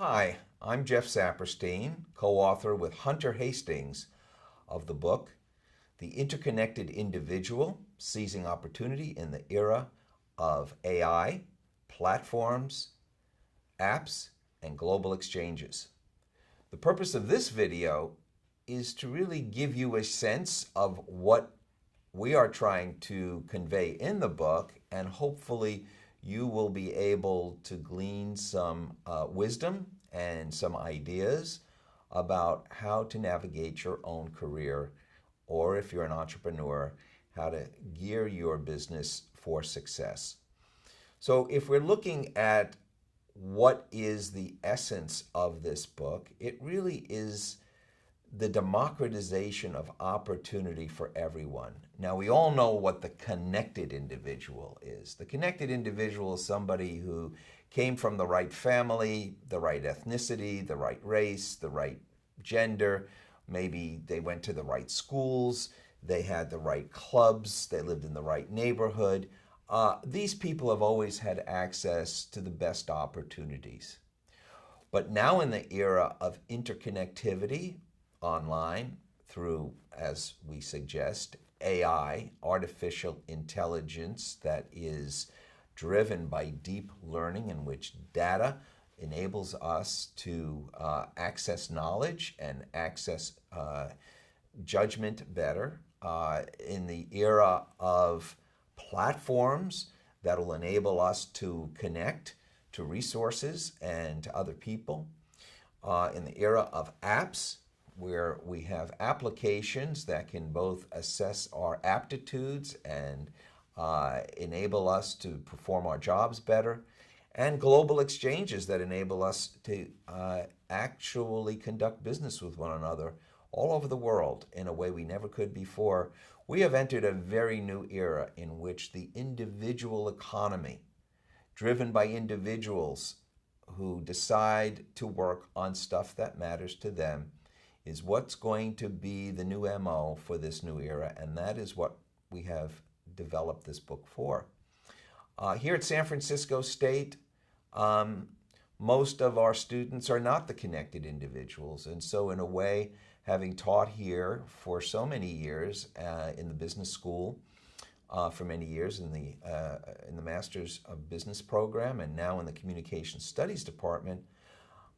Hi, I'm Jeff Saperstein, co-author with Hunter Hastings of the book, The Interconnected Individual, Seizing Opportunity in the Era of AI, Platforms, Apps, and Global Exchanges. The purpose of this video is to really give you a sense of what we are trying to convey in the book, and hopefully you will be able to glean some wisdom and some ideas about how to navigate your own career, or if you're an entrepreneur, how to gear your business for success. So if we're looking at what is the essence of this book, it really is the democratization of opportunity for everyone. Now, we all know what the connected individual is. The connected individual is somebody who came from the right family, the right ethnicity, the right race, the right gender. Maybe they went to the right schools, they had the right clubs, they lived in the right neighborhood. These people have always had access to the best opportunities. But now in the era of interconnectivity, online through, as we suggest, AI, artificial intelligence that is driven by deep learning, in which data enables us to access knowledge and access judgment better. In the era of platforms that will enable us to connect to resources and to other people. In the era of apps, where we have applications that can both assess our aptitudes and enable us to perform our jobs better, and global exchanges that enable us to actually conduct business with one another all over the world in a way we never could before. We have entered a very new era in which the individual economy, driven by individuals who decide to work on stuff that matters to them, is what's going to be the new MO for this new era, and that is what we have developed this book for. Here at San Francisco State, most of our students are not the connected individuals, and so in a way, having taught here for so many years in the business school, for many years in the Master's of Business program, and now in the Communication Studies department,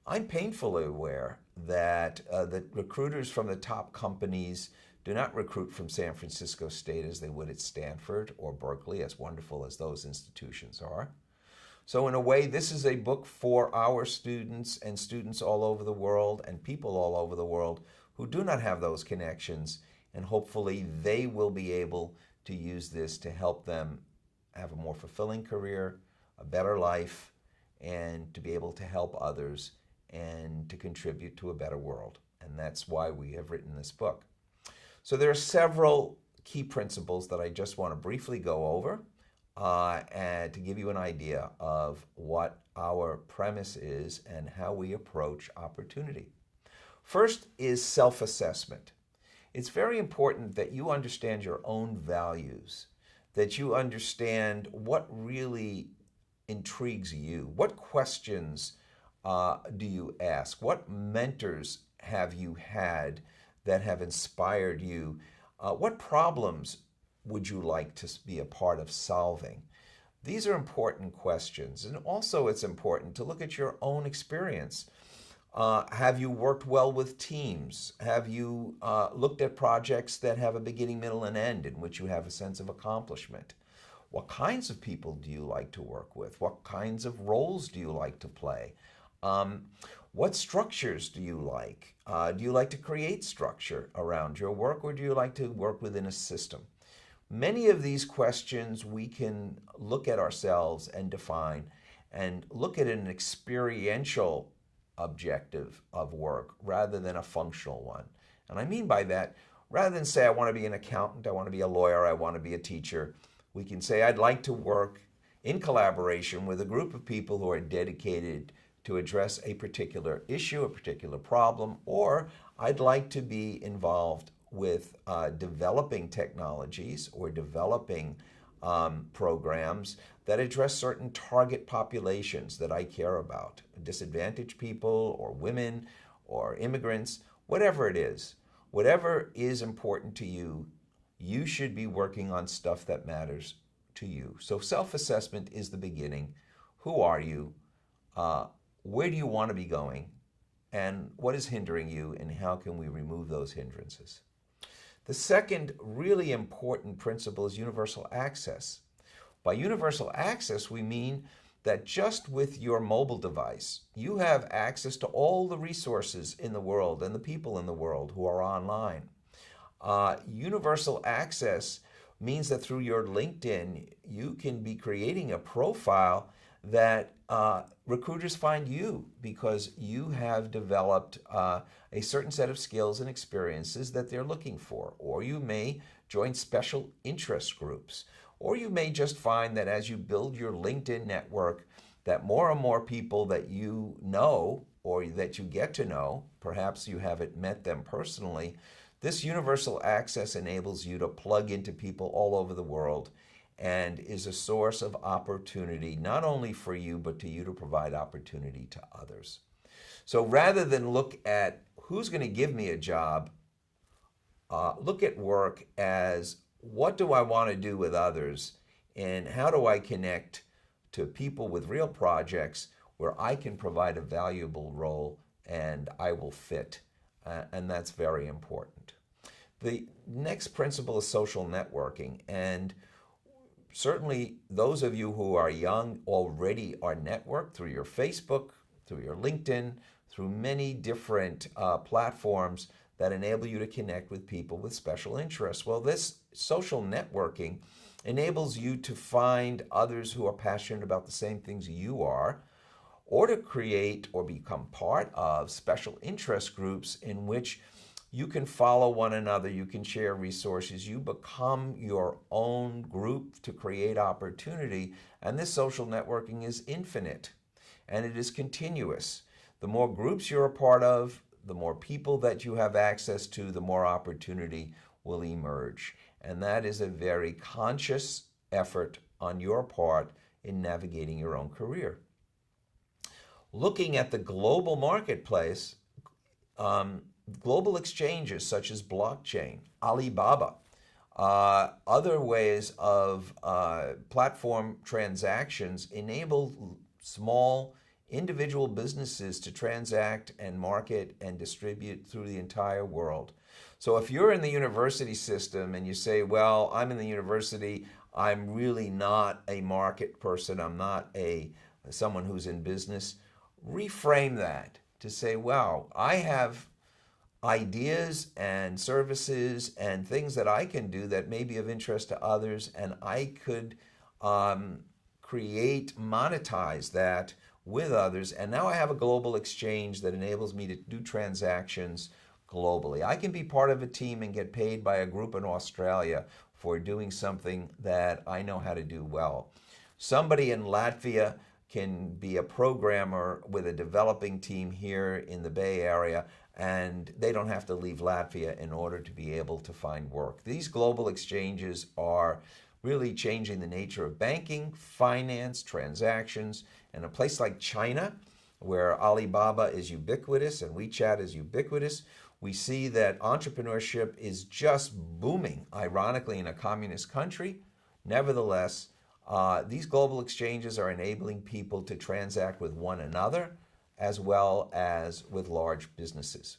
I'm painfully aware that the recruiters from the top companies do not recruit from San Francisco State as they would at Stanford or Berkeley, as wonderful as those institutions are. So in a way, this is a book for our students and students all over the world and people all over the world who do not have those connections, and hopefully they will be able to use this to help them have a more fulfilling career, a better life, and to be able to help others and to contribute to a better world. And that's why we have written this book. So there are several key principles that I just want to briefly go over and to give you an idea of what our premise is and how we approach opportunity. First is self-assessment. It's very important that you understand your own values, that you understand what really intrigues you, what questions do you ask? What mentors have you had that have inspired you? What problems would you like to be a part of solving? These are important questions. And also it's important to look at your own experience. Have you worked well with teams? Have you looked at projects that have a beginning, middle, and end in which you have a sense of accomplishment? What kinds of people do you like to work with? What kinds of roles do you like to play? What structures do you like? Do you like to create structure around your work, or do you like to work within a system? Many of these questions we can look at ourselves and define and look at an experiential objective of work rather than a functional one. And I mean by that, rather than say I want to be an accountant, I want to be a lawyer, I want to be a teacher, we can say I'd like to work in collaboration with a group of people who are dedicated to address a particular issue, a particular problem, or I'd like to be involved with developing technologies or developing programs that address certain target populations that I care about, disadvantaged people or women or immigrants, whatever it is. Whatever is important to you, you should be working on stuff that matters to you. So self-assessment is the beginning. Who are you? Where do you want to be going? And what is hindering you, and how can we remove those hindrances? The second really important principle is universal access. By universal access, we mean that just with your mobile device, you have access to all the resources in the world and the people in the world who are online. Universal access means that through your LinkedIn, you can be creating a profile that recruiters find you because you have developed a certain set of skills and experiences that they're looking for. Or you may join special interest groups. Or you may just find that as you build your LinkedIn network, that more and more people that you know or that you get to know, perhaps you haven't met them personally, this universal access enables you to plug into people all over the world and is a source of opportunity, not only for you, but to you to provide opportunity to others. So rather than look at who's going to give me a job, look at work as what do I want to do with others, and how do I connect to people with real projects where I can provide a valuable role and I will fit. And that's very important. The next principle is social networking. And certainly those of you who are young already are networked through your Facebook, through your LinkedIn, through many different platforms that enable you to connect with people with special interests. Well, this social networking enables you to find others who are passionate about the same things you are, or to create or become part of special interest groups in which you can follow one another, you can share resources, you become your own group to create opportunity, and this social networking is infinite and it is continuous. The more groups you're a part of, the more people that you have access to, the more opportunity will emerge. And that is a very conscious effort on your part in navigating your own career. Looking at the global marketplace, global exchanges such as blockchain, Alibaba, other ways of platform transactions enable small individual businesses to transact and market and distribute through the entire world. So if you're in the university system and you say, well, I'm in the university, I'm really not a market person, I'm not someone who's in business, reframe that to say, wow, I have ideas and services and things that I can do that may be of interest to others, and I could monetize that with others, and now I have a global exchange that enables me to do transactions globally. I can be part of a team and get paid by a group in Australia for doing something that I know how to do well. Somebody in Latvia can be a programmer with a developing team here in the Bay Area, and they don't have to leave Latvia in order to be able to find work. These global exchanges are really changing the nature of banking, finance, transactions. And a place like China, where Alibaba is ubiquitous and WeChat is ubiquitous, we see that entrepreneurship is just booming, ironically, in a communist country. Nevertheless, these global exchanges are enabling people to transact with one another as well as with large businesses.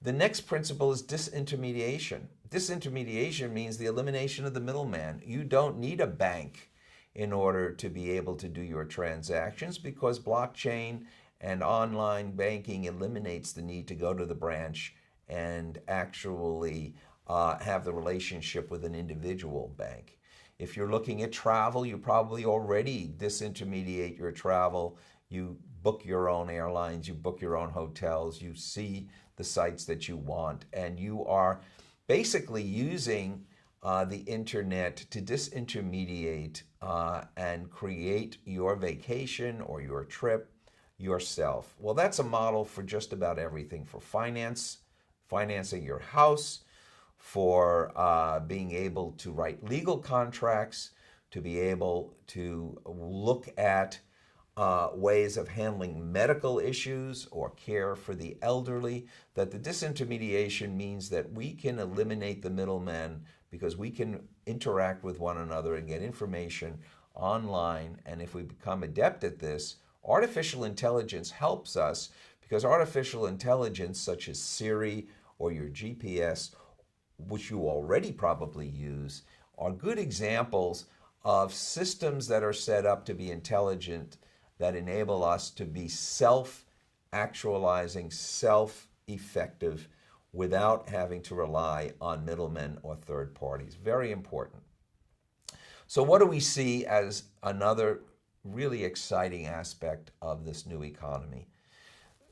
The next principle is disintermediation. Disintermediation means the elimination of the middleman. You don't need a bank in order to be able to do your transactions because blockchain and online banking eliminates the need to go to the branch and actually have the relationship with an individual bank. If you're looking at travel, you probably already disintermediate your travel. You book your own airlines, you book your own hotels, you see the sites that you want, and you are basically using the internet to disintermediate and create your vacation or your trip yourself. Well, that's a model for just about everything, for finance, financing your house, for being able to write legal contracts, to be able to look at ways of handling medical issues or care for the elderly, that the disintermediation means that we can eliminate the middlemen because we can interact with one another and get information online. And if we become adept at this, artificial intelligence helps us, because artificial intelligence such as Siri or your GPS, which you already probably use, are good examples of systems that are set up to be intelligent, that enable us to be self-actualizing, self-effective, without having to rely on middlemen or third parties. Very important. So what do we see as another really exciting aspect of this new economy?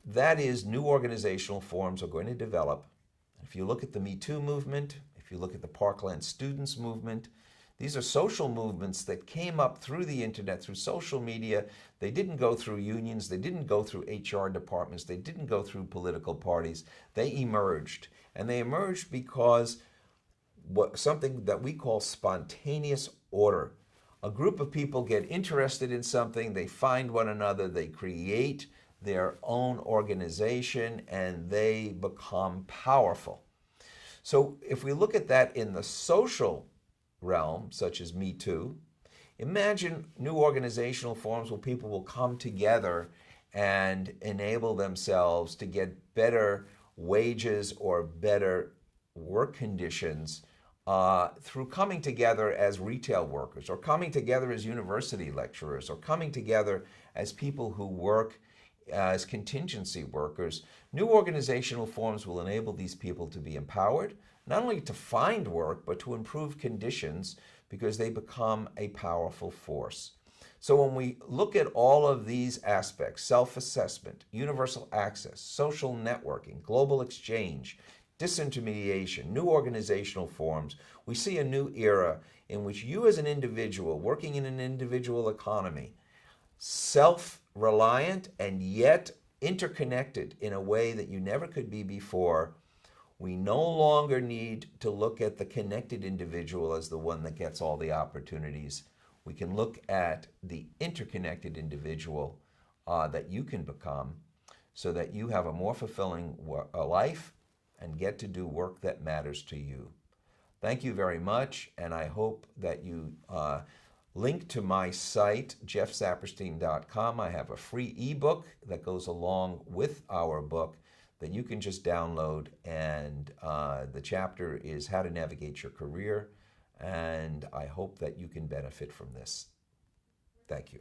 That is, new organizational forms are going to develop. If you look at the Me Too movement, if you look at the Parkland Students movement, these are social movements that came up through the internet, through social media. They didn't go through unions. They didn't go through HR departments. They didn't go through political parties. They emerged. And they emerged because something that we call spontaneous order. A group of people get interested in something, they find one another, they create their own organization, and they become powerful. So if we look at that in the social realm, such as Me Too, imagine new organizational forms where people will come together and enable themselves to get better wages or better work conditions through coming together as retail workers, or coming together as university lecturers, or coming together as people who work as contingency workers. New organizational forms will enable these people to be empowered, not only to find work, but to improve conditions, because they become a powerful force. So when we look at all of these aspects, self-assessment, universal access, social networking, global exchange, disintermediation, new organizational forms, we see a new era in which you as an individual working in an individual economy, self-reliant and yet interconnected in a way that you never could be before. We no longer need to look at the connected individual as the one that gets all the opportunities. We can look at the interconnected individual that you can become, so that you have a more fulfilling life and get to do work that matters to you. Thank you very much, and I hope that you link to my site, jeffsaperstein.com. I have a free ebook that goes along with our book that you can just download, and the chapter is How to Navigate Your Career, and I hope that you can benefit from this. Thank you.